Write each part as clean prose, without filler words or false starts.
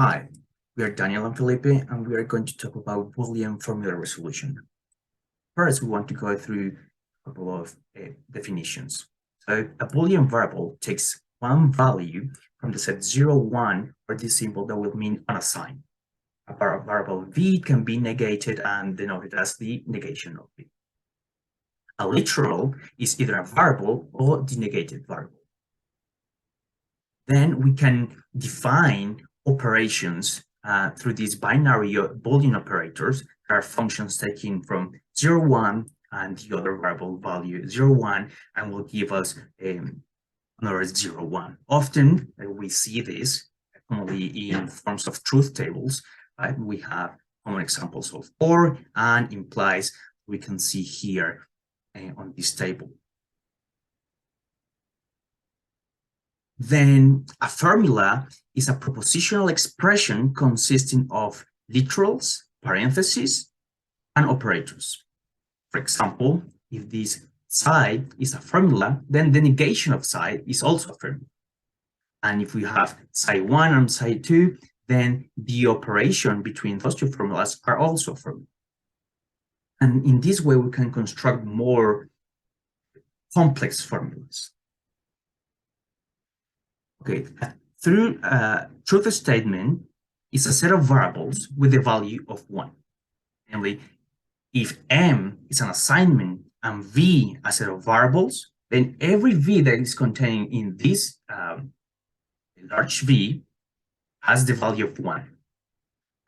Hi, we are Daniel and Felipe, and we are going to talk about Boolean formula resolution. First, we want to go through a couple of definitions. So a Boolean variable takes one value from the set 0, 1, or this symbol that will mean unassigned. A variable v can be negated and denoted as the negation of v. A literal is either a variable or the negated variable. Then we can define operations through these binary Boolean operators. There are functions taken from 0, 1 and the other variable value 0, 1 and will give us another 0, 1. Often we see this commonly in forms of truth tables. Right? We have common examples of or and implies we can see here on this table. Then a formula is a propositional expression consisting of literals, parentheses, and operators. For example, if this psi is a formula, then the negation of psi is also a formula. And if we have psi 1 and psi 2, then the operation between those two formulas are also a formula. And in this way, we can construct more complex formulas. Okay, through truth statement is a set of variables with the value of 1. Namely, if M is an assignment and V a set of variables, then every V that is contained in this large V has the value of 1.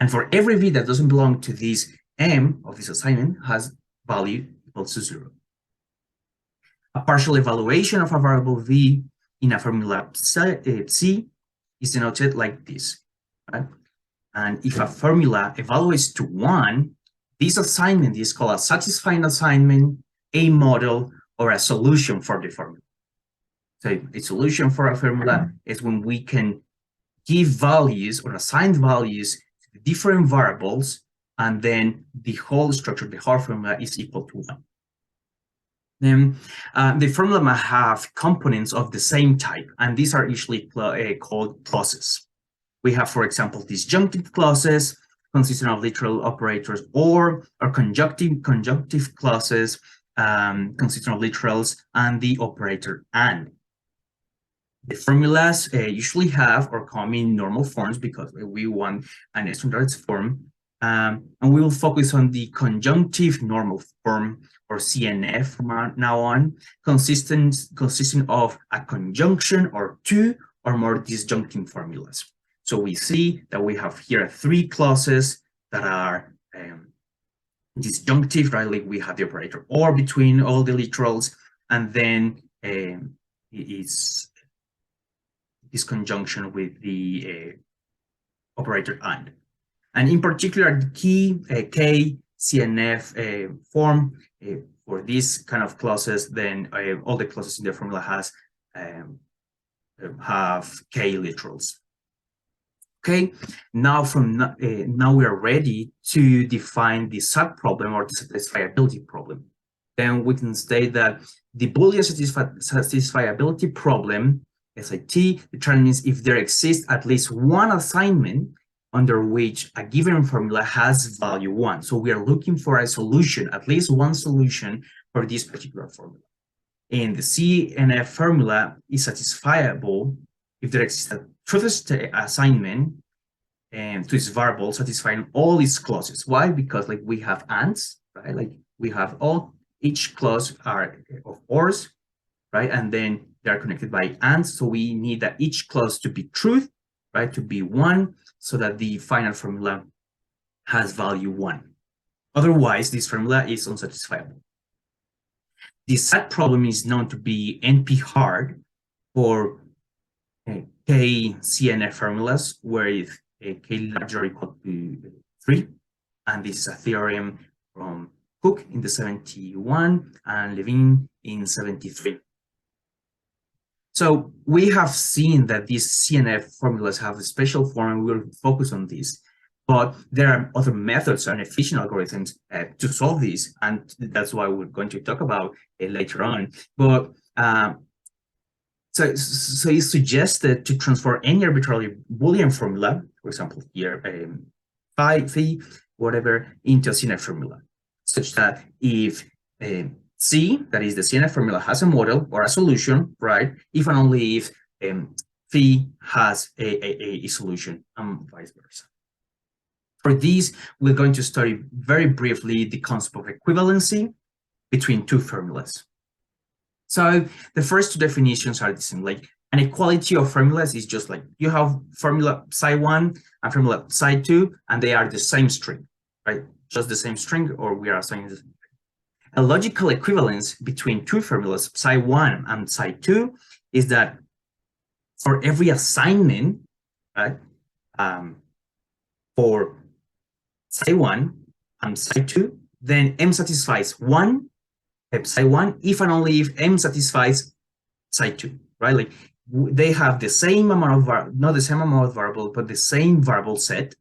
And for every V that doesn't belong to this M of this assignment has value equal to 0. A partial evaluation of a variable V in a formula C is denoted like this, right? And if a formula evaluates to 1, this assignment is called a satisfying assignment, a model, or a solution for the formula. So a solution for a formula is when we can give values or assign values to different variables, and then the whole structure, the whole formula is equal to 1. Then the formula might have components of the same type, and these are usually called clauses. We have, for example, disjunctive clauses consisting of literal operators, or conjunctive clauses consisting of literals and the operator and. The formulas usually have or come in normal forms because we want an standardized form. And we will focus on the conjunctive normal form, or CNF from now on, consisting of a conjunction or two or more disjunctive formulas. So we see that we have here 3 clauses that are disjunctive, right? Like we have the operator or between all the literals, and then it's this conjunction with the operator and. And in particular, the key K CNF form for these kind of clauses, then all the clauses in the formula have K literals. Okay, now now we are ready to define the subproblem or the satisfiability problem. Then we can state that the Boolean satisfiability problem, SIT, determines if there exists at least one assignment under which a given formula has value 1. So we are looking for a solution, at least one solution for this particular formula. And the CNF formula is satisfiable if there exists a truth assignment to this variable satisfying all its clauses. Why? Because like we have ands, right? Like we have each clause are of ors, right? And then they are connected by ands. So we need that each clause to be truth, right? To be 1, so that the final formula has value 1. Otherwise, this formula is unsatisfiable. The SAT problem is known to be NP-hard for K-CNF formulas, where if K larger or equal to 3, and this is a theorem from Cook in the 71 and Levine in 73. So we have seen that these CNF formulas have a special form, and we'll focus on this. But there are other methods and efficient algorithms to solve this, and that's why we're going to talk about it later on. But So it's suggested to transfer any arbitrary Boolean formula, for example, here, phi, whatever, into a CNF formula, such that if C, that is the CNF formula, has a model or a solution, right? If and only if phi has a solution, and vice versa. For this, we're going to study very briefly the concept of equivalency between two formulas. So the first two definitions are the same. Like an equality of formulas is just like you have formula psi1 and formula psi2, and they are the same string, right? Just the same string, or we are assigning the same string. A logical equivalence between two formulas, psi1 and psi2, is that for every assignment, right, for psi1 and psi2, then M satisfies psi1 if and only if M satisfies psi2, right? Like they have the same amount of not the same amount of variable, but the same variable set,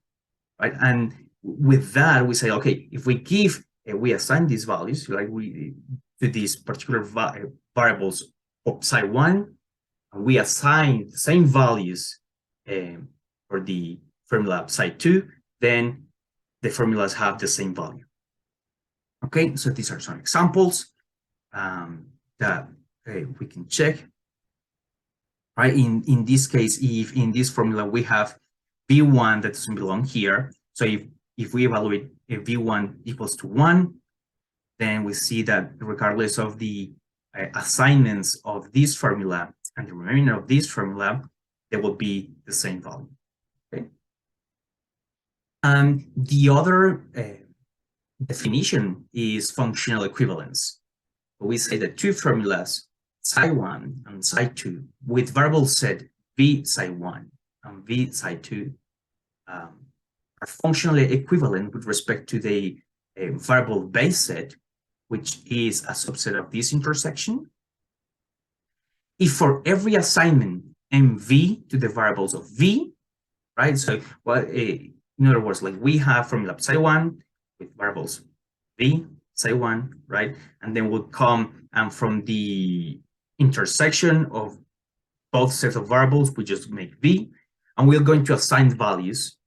right? And with that, we say, okay, if we give we assign these values, like we to these particular variables of psi1, and we assign the same values for the formula psi2, then the formulas have the same value. Okay, so these are some examples that we can check. Right, in this case, if in this formula we have v1 that doesn't belong here, so if we evaluate if v1 equals to 1, then we see that regardless of the assignments of this formula and the remainder of this formula, there will be the same value. Okay. And the other definition is functional equivalence. We say that two formulas, psi1 and psi2, with variable set v psi1 and v psi2, are functionally equivalent with respect to the variable base set, which is a subset of this intersection. If for every assignment mv to the variables of v, right? So, well, in other words, like we have formula psi1 with variables v, psi1, right? And then we'll come and from the intersection of both sets of variables, we just make v, and we're going to assign values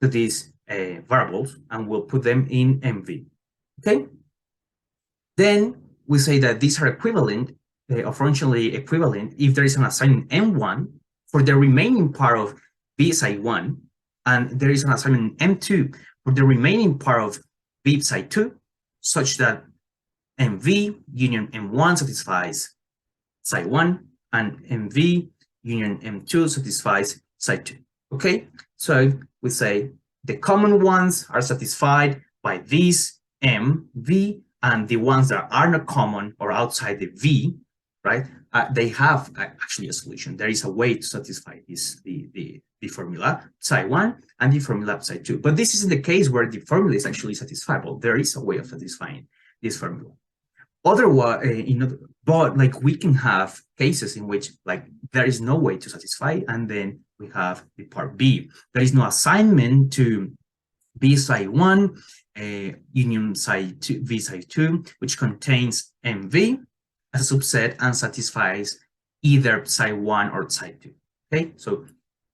to these variables, and we'll put them in mv. Okay. Then we say that these are equivalent, or functionally equivalent, if there is an assignment m1 for the remaining part of v psi1, and there is an assignment m2 for the remaining part of v psi2, such that mv union m1 satisfies psi1 and mv union m2 satisfies psi2. Okay, so we say the common ones are satisfied by this m, v, and the ones that are not common or outside the v, right? They have actually a solution. There is a way to satisfy this the formula psi1 and the formula psi2. But this isn't the case where the formula is actually satisfiable. There is a way of satisfying this formula. Otherwise, but like we can have cases in which like there is no way to satisfy, and then we have the part B. There is no assignment to B psi1 union psi2 v psi2, which contains mv as a subset and satisfies either psi1 or psi2. Okay, so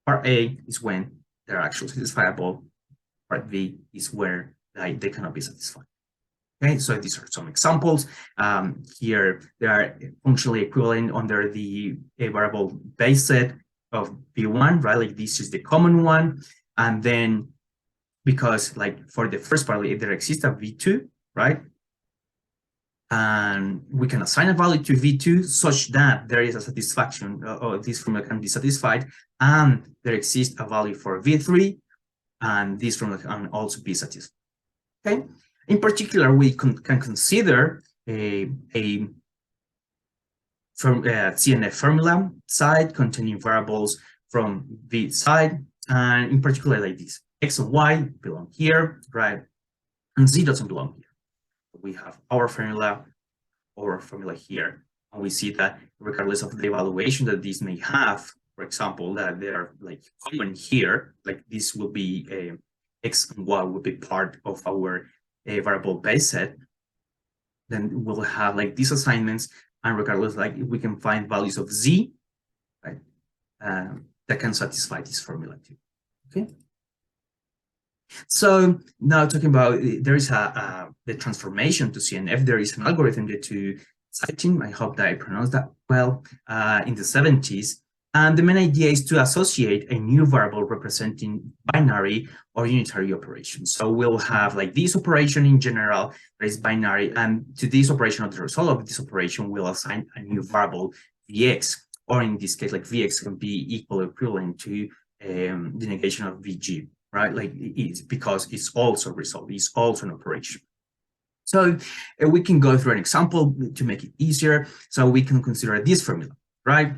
part A is when they're actually satisfiable. Part B is where they cannot be satisfied. Okay, so these are some examples. Here they are functionally equivalent under the variable base set of v1, right? Like this is the common one, and then because like for the first part, there exists a v2, right? And we can assign a value to v2 such that there is a satisfaction, or this formula can be satisfied, and there exists a value for v3, and this formula can also be satisfied. Okay. In particular, we can consider a CNF formula side containing variables from v side, and in particular like this: x and y belong here, right? And z doesn't belong here. We have our formula here, and we see that regardless of the evaluation that these may have, for example, that they are like common here, like this will be x and y will be part of our variable base set, then we'll have like these assignments, and regardless, like we can find values of z that can satisfy this formula too. Okay. So now talking about, there is the transformation to CNF. There is an algorithm due to Tseitin, I hope that I pronounced that well, in the 70s. And the main idea is to associate a new variable representing binary or unitary operations. So we'll have like this operation in general that is binary, and to this operation, or the result of this operation, we'll assign a new variable Vx, or in this case, like Vx can be equal or equivalent to the negation of Vg, right? Like it's because it's also a result, it's also an operation. So we can go through an example to make it easier. So we can consider this formula, right?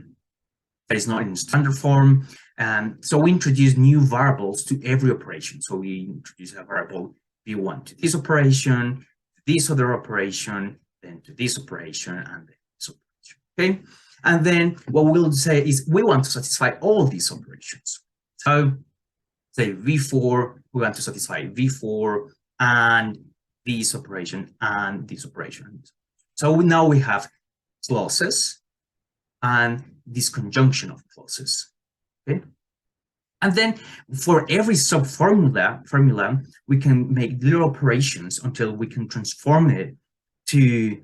That is not in standard form. And so we introduce new variables to every operation. So we introduce a variable v1 to this operation, this other operation, then to this operation, and then this operation, okay? And then what we'll say is we want to satisfy all these operations. So say v4, we want to satisfy v4 and this operation and this operation. So now we have clauses and this conjunction of clauses, okay? And then for every formula, we can make little operations until we can transform it to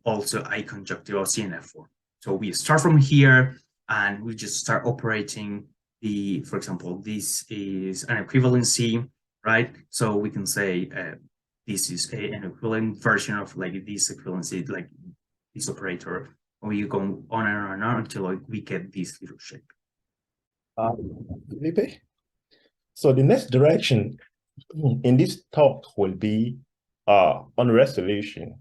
also a conjunctive or CNF form. So we start from here and we just start operating the, for example, this is an equivalency, right? So we can say this is an equivalent version of like this equivalency, like this operator. We go on and on until like, we get this little shape. Felipe? So the next direction in this talk will be on resolution.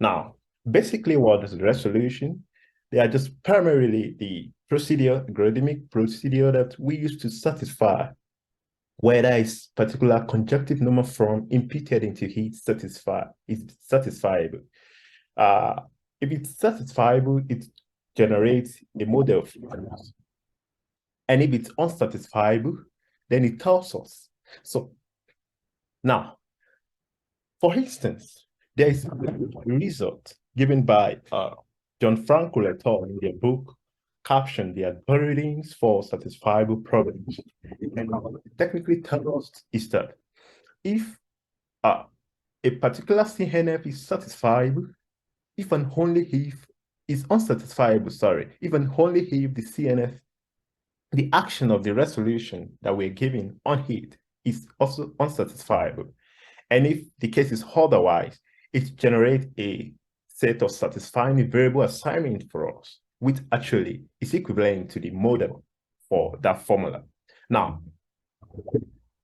Now, basically what is resolution? They are just primarily the procedure, algorithmic procedure that we use to satisfy whether it's particular conjunctive normal form imputed into it is satisfiable. If it's satisfiable, it generates a model of values. And if it's unsatisfiable, then it tells us. So now, for instance, there is a result given by John Frankel et al. In their book captioned the algorithms for satisfiable problems. And what it technically tells us is that if a particular CNF is satisfiable, if and only if is unsatisfiable, if and only if the CNF, the action of the resolution that we're giving on it is also unsatisfiable. And if the case is otherwise, it generates a set of satisfying variable assignment for us, which actually is equivalent to the model for that formula. Now,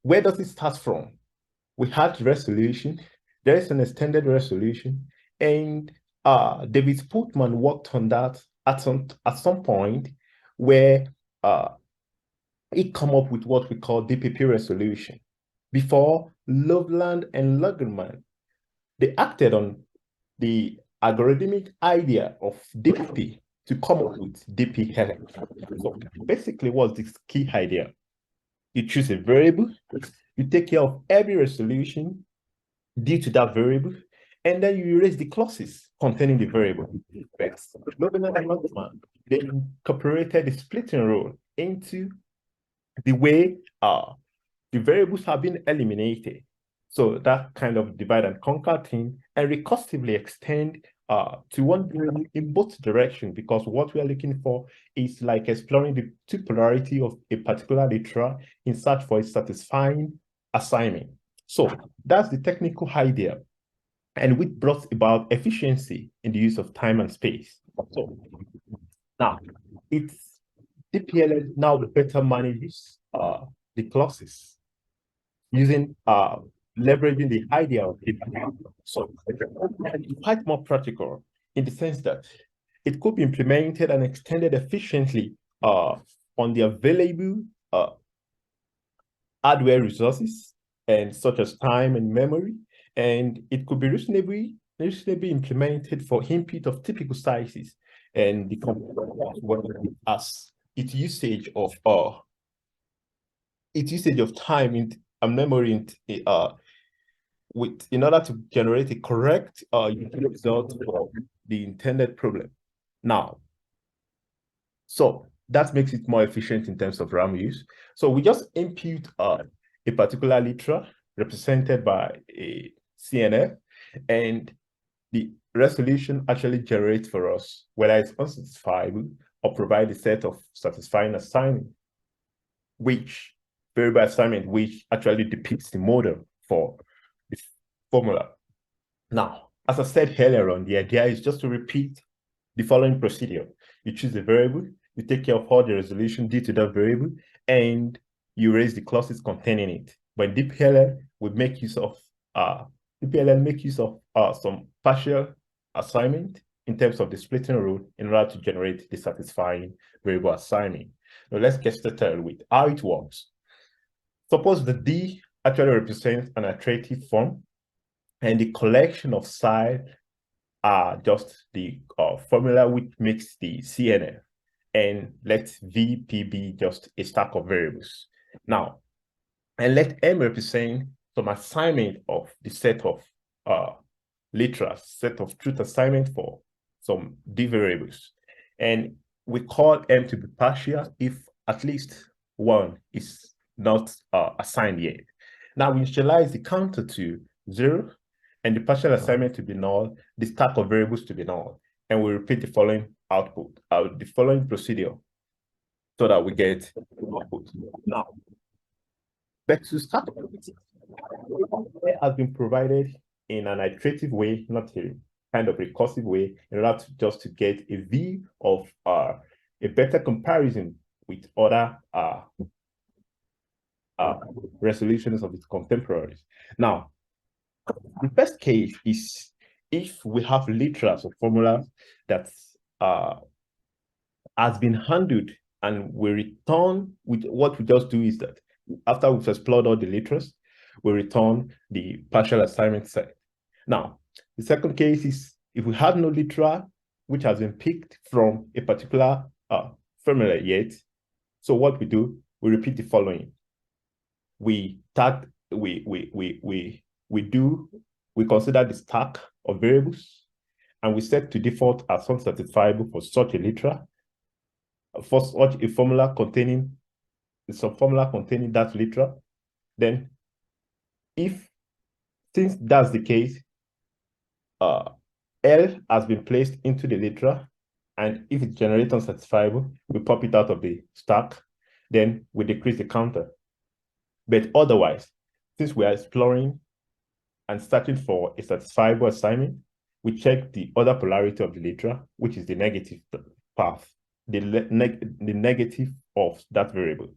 where does it start from? We had resolution, there is an extended resolution, and David Putman worked on that at some point where he come up with what we call DPP resolution. Before Loveland and Lagerman, they acted on the algorithmic idea of DPP to come up with DPLL. So basically, what's this key idea? You choose a variable, you take care of every resolution due to that variable, and then you erase the clauses containing the variable. Loveland and Lagerman, they incorporated the splitting rule into the way the variables have been eliminated. So that kind of divide and conquer thing, and recursively extend to one variable in both directions, because what we are looking for is like exploring the two polarity of a particular literal in search for a satisfying assignment. So that's the technical idea, and which brought about efficiency in the use of time and space. So now it's DPLL now better manages the clauses using leveraging the idea of DPLL. So it's quite more practical in the sense that it could be implemented and extended efficiently on the available hardware resources, and such as time and memory, and it could be reasonably implemented for input of typical sizes, and the as its usage of time and memory in order to generate a correct result for the intended problem. Now, so that makes it more efficient in terms of RAM use. So we just input a particular literal represented by a CNF, and the resolution actually generates for us whether it's unsatisfiable or provide a set of satisfying assignment, which variable assignment, which actually depicts the model for the formula. Now, as I said earlier on, the idea is just to repeat the following procedure. You choose the variable, you take care of all the resolution due to that variable, and you raise the clauses containing it. But DPLL will make use of some partial assignment in terms of the splitting rule in order to generate the satisfying variable assignment. Now let's get started with how it works. Suppose the D actually represents an iterative form, and the collection of sides are just the formula which makes the CNF, and let VP be just a stack of variables. Now, and let M represent some assignment of the set of literals, set of truth assignment for some D variables. And we call M to be partial if at least one is not assigned yet. Now we initialize the counter to 0 and the partial assignment to be null, the stack of variables to be null. And we repeat the following output, the following procedure, so that we get output. Now, back to start. It has been provided in an iterative way, not a kind of recursive way, in order to just to get a view of a better comparison with other resolutions of its contemporaries. Now, the first case is if we have literals or formulas that has been handled, and we return with what we just do is that after we've explored all the literals, we return the partial assignment set. Now, the second case is if we have no literal which has been picked from a particular formula yet. So what we do, we repeat the following. We consider the stack of variables, and we set to default as unsatisfiable for such a literal, for such a formula containing some formula containing that literal. Then, since that's the case, L has been placed into the literal, and if it generates unsatisfiable, we pop it out of the stack. Then we decrease the counter. But otherwise, since we are exploring and searching for a satisfiable assignment, we check the other polarity of the literal, which is the negative path, the negative of that variable.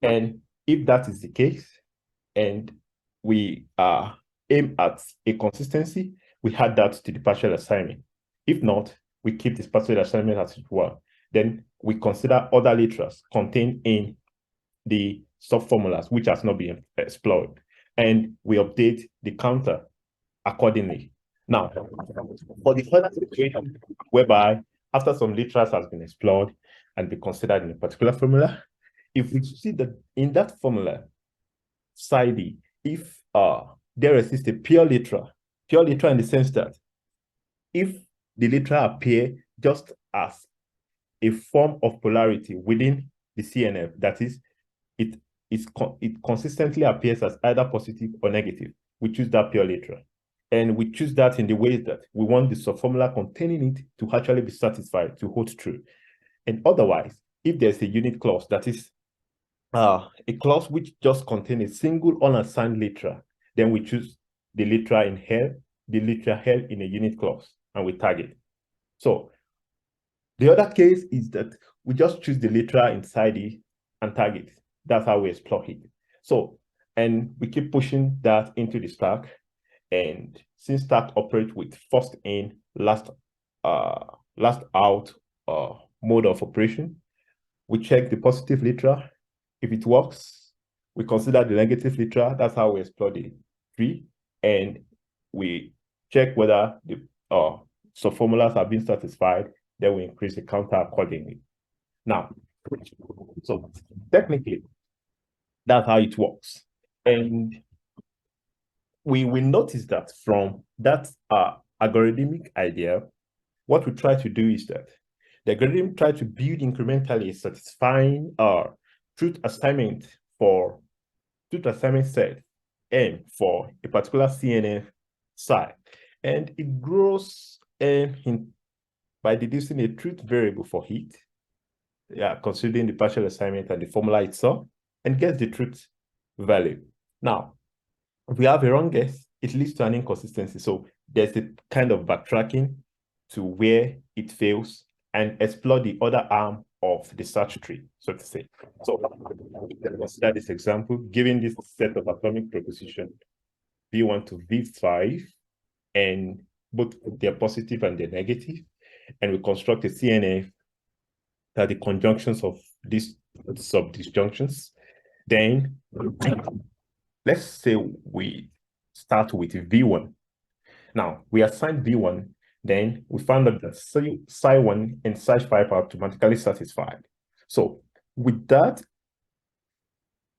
And if that is the case, and we aim at a consistency, we add that to the partial assignment. If not, we keep this partial assignment as it were. Then we consider other literals contained in the subformulas which has not been explored, and we update the counter accordingly. Now, for the further situation whereby after some literals has been explored and be considered in a particular formula, if we see that in that formula, side D, if there exists a pure literal in the sense that if the literal appear just as a form of polarity within the CNF, that is, it consistently appears as either positive or negative, we choose that pure literal. And we choose that in the ways that we want the subformula containing it to actually be satisfied, to hold true. And otherwise, if there's a unit clause, that is a clause which just contains a single unassigned literal, then we choose the literal in hell, the literal hell in a unit clause, and we tag it. So the other case is that we just choose the literal inside it and tag it. That's how we explore it. So, and we keep pushing that into the stack. And since stack operates with first in, last out mode of operation, we check the positive literal. If it works, we consider the negative literal. That's how we explore the tree. And we check whether the subformulas are being satisfied. Then we increase the counter accordingly. Now, so technically, that's how it works. And we will notice that from that algorithmic idea, what we try to do is that The algorithm tried to build incrementally a satisfying truth assignment set M for a particular CNF psi, and it grows by deducing a truth variable for it, considering the partial assignment and the formula itself, and gets the truth value. Now, if we have a wrong guess, it leads to an inconsistency. So there's a kind of backtracking to where it fails and explore the other arm of the search tree, so to say. So let's consider this example, given this set of atomic proposition V1 to V5, and both they're positive and they're negative, and we construct a CNF that the conjunctions of these subdisjunctions, then let's say we start with V1. Now, we assign V1, then we found out that Psi1 and Psi5 are automatically satisfied. So with that,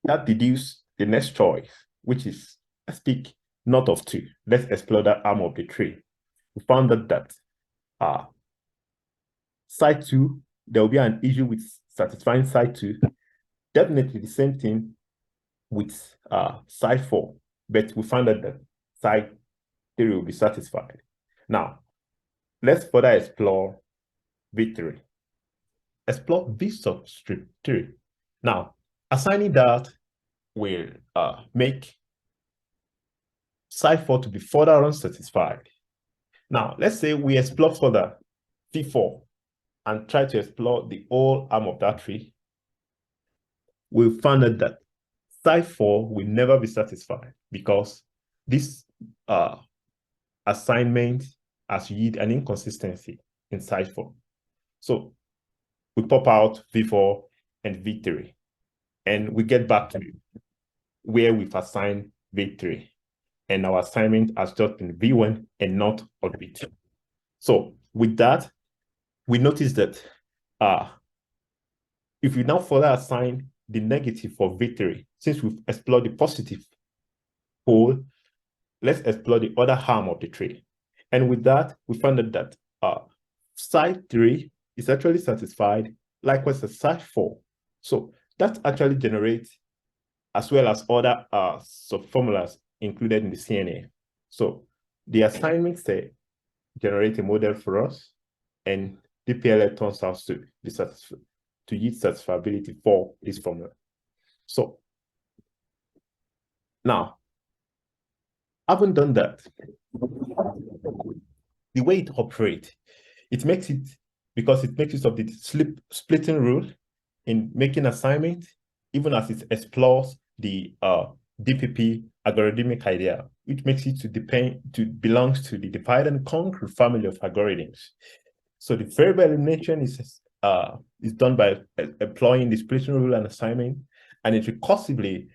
that deduces the next choice, which is, let's pick not of 2. Let's explore that arm of the tree. We found out that Psi2, there will be an issue with satisfying Psi2. Definitely the same thing with Psi4, but we found out that Psi3 will be satisfied. Now, let's further explore V3. Explore V subscript 3. Now, assigning that will make Psi4 to be further unsatisfied. Now, let's say we explore further V4 and try to explore the whole arm of that tree. We found out that Psi4 will never be satisfied because this assignment has yield an inconsistency in Psi4. So we pop out V4 and V3, and we get back to where we've assigned V3, and our assignment has just been V1 and not on V2. So with that, we notice that if we now further assign the negative for V3, since we've explored the positive pole, let's explore the other arm of the tree. And with that, we found out that Psi3 is actually satisfied, likewise as Psi4. So that actually generates, as well as other subformulas included in the CNA. So the assignment set generate a model for us, and DPLL turns out to yield satisfiability for this formula. So now, having done that, the way it operates, it makes it, because it makes use of the splitting rule in making assignment, even as it explores the DPP algorithmic idea, which makes it belongs to the divide and conquer family of algorithms. So the variable elimination is done by employing the splitting rule and assignment, and it recursively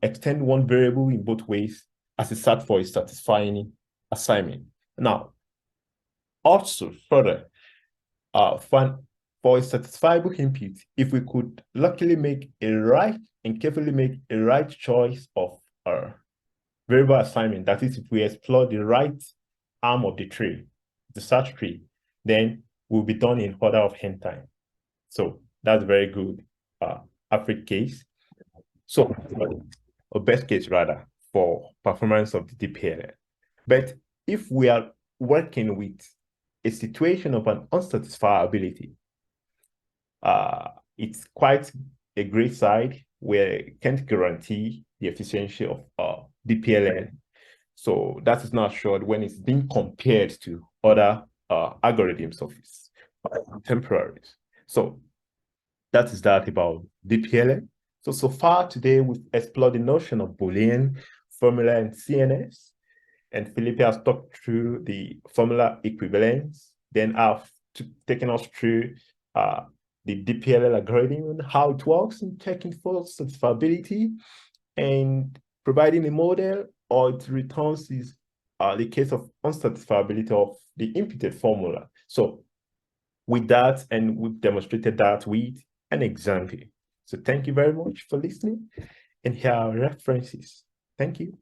extend one variable in both ways as a search for a satisfying assignment. Now, also further, for a satisfiable input, if we could luckily make a right and carefully make a right choice of our variable assignment, that is, if we explore the right arm of the tree, the search tree, then we'll be done in order of n time. So that's very good average case. So, or best case rather, for performance of the DPLL. But if we are working with a situation of an unsatisfiability, it's quite a great side where it can't guarantee the efficiency of DPLL. So that is not assured when it's being compared to other algorithms of its contemporaries. So that is that about DPLL. So far today, we've explored the notion of Boolean, formula, and CNS. And Felipe has talked through the formula equivalence. Then I've taken us through the DPLL algorithm and how it works in checking for satisfiability and providing a model, or it returns is the case of unsatisfiability of the imputed formula. So with that, and we've demonstrated that with an example. So thank you very much for listening, and here are references. Thank you.